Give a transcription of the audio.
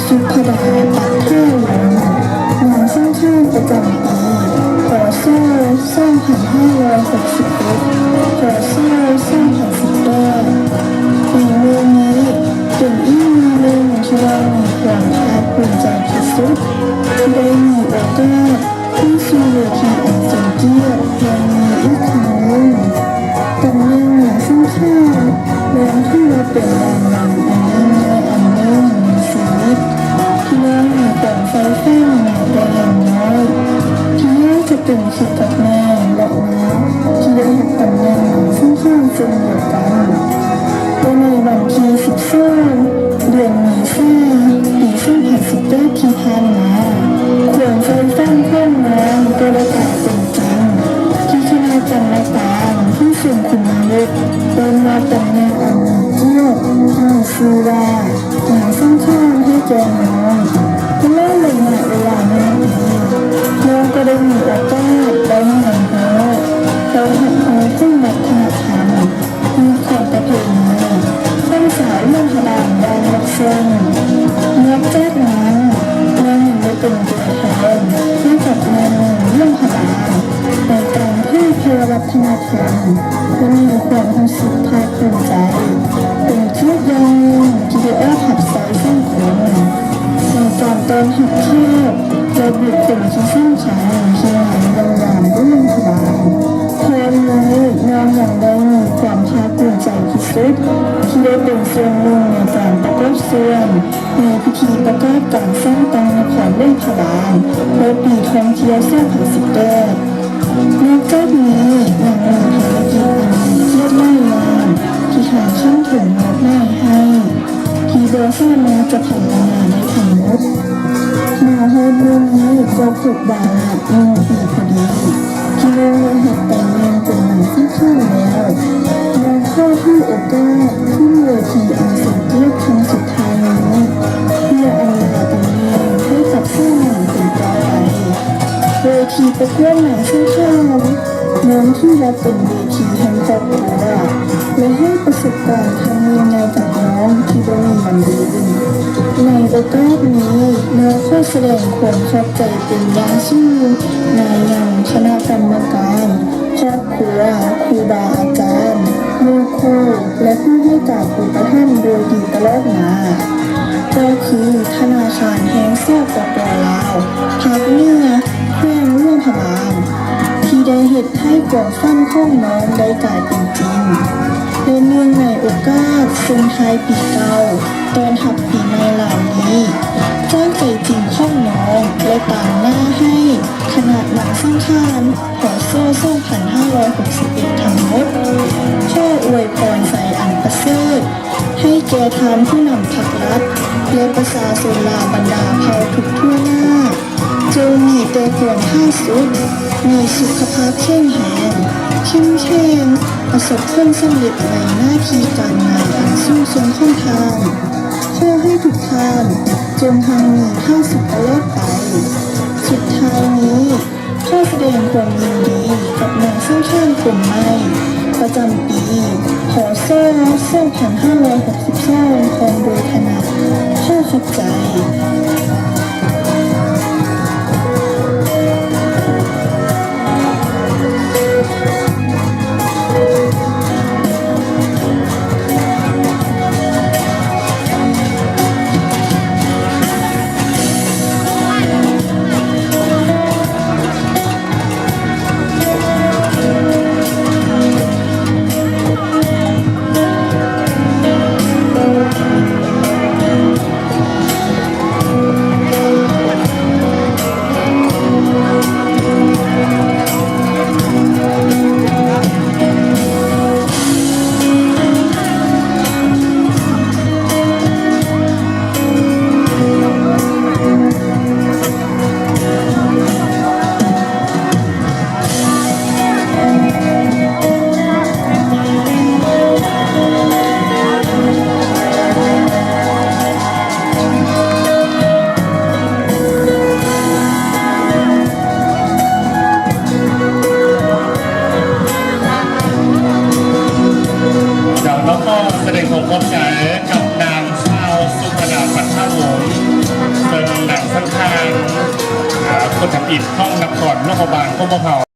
สุภดาปักท่าหลวงงานสร้างชาติประจำปีพศ2561พศ2018ในเรื่องนี้เป็นอีกเรื่องที่เรามีความภาคภูมิใจที่สุดที่ได้มีโอกาสที่สู่เวทีอันทรงเกียรติยังมีอีกครั้งหนึ่งตำแหน่งงานสร้างชาติเรื่องที่เราเป็นรางวัลอันยิ่งใหญ่อันหนึ่งในชีวิตที่เรามีความใฝ่ฝันมาแต่อย่างน้อยที่เราจะเป็นศิษย์กับแม่และน้าที่ได้รับตำแหน่งงานสร้างชาติเช่นเดียวกันในวันที่12 เดือนเมษายน ปี2018ที่ผ่านมาความใฝ่ฝันของน้องก็ได้กลายเป็นจริงที่คณะกรรมการผู้ทรงคุณวุฒิได้มอบตำแหน่งอันมีเกียรติให้ชื่อว่างานสร้างชาติให้แก่น้องตลอดระยะเวลา1 ปีน้องก็ได้มีโอกาสได้เรียนรู้ได้หัดเอาซึ่งวัฒนธรรมมีความประเพณีเป็นสายเรื่องพลังด้านลักษณะนอกจากนั้นน้องยังได้เป็นตัวแทนให้กับงานเรื่องพลังในการเผยแพร่วัฒนธรรมและมีความรู้สึกภาคภูมิใจเป็นทุกอย่างที่ได้เอาหัดใส่สังคมในการต้อนรับแขกและบุคคลที่สำคัญที่งานงานเรื่องพลังแทนนี้น้องยังได้มีความภาคภูมิใจที่สุดที่ได้เป็นส่วนหนึ่งในการประกอบส่วนในพิธีประกอบการสร้างตังนครเล่นพลานในปีท่องเที่ยว2018นอกจากนี้ยังมีภารกิจเทียบไล่งานที่ทางช่างถึงมอบหมายให้ที่โดยสามารถจะผ่านงานได้ทั้งหมดมาให้เรื่องนี้ก็ถูกบาท1 ปีพอดีที่เรื่องนี้เหตุแต่งงานเป็นงานที่เข้าแล้วน้องเข้าที่โอกาสขึ้นเวทีอันสูงเกียรติครั้งสุดท้ายนี้เพื่ออำลาตำแหน่งให้กับผู้นำคนต่อไปเวทีประกวดหนังชื่อข้าวน้องที่รับเป็นเวทีแห่งครอบครัวและให้ประสบการณ์ครั้งยิ่งใหญ่กับน้องที่ได้มีวันดีในโอกาสนี้น้องขอแสดงความขอบใจเป็นอย่างสูงในยังคณะกรรมการครอบครัวครูบาอาจารย์ครูและผู้ให้การอุปถัมภ์โดยดีตลอดมาก็คือธนาคารแห่งสปป.ลาวภาคเหนือแขวงหลวงพะบางที่ได้เฮ็ดให้ความฝันของน้องได้กลายเป็นจริงและเนื่องในโอกาสส่งท้ายปีเก่าต้อนรับปีใหม่เหล่านี้จากใจจริงของน้องและต่างหน้าให้คณะนักสังฆานพศ2561ทั้งหมดขออวยพรใส่อันประเสริฐให้แก่ทานผู้นำภาครัฐและประชาชนลาวบรรดาเผ่าทุกทั่วหน้าจงมีแต่ความผาสุกมีสุขภาพแข็งแรงเข้มแข็งประสบผลสำเร็จในหน้าที่การงานอันสูงส่งของทางขอให้ทุกท่านจงหังมีข้าสุขตลอดไปสุดท้ายนี้ขอแสดงความยินดีกับนางสร้างชาติกลุ่มใหม่ประจำปีพศ2562ของโดยคณะขอขอบใจ คนทำอิฐเข้านครนครบาลพวกมะพร้าว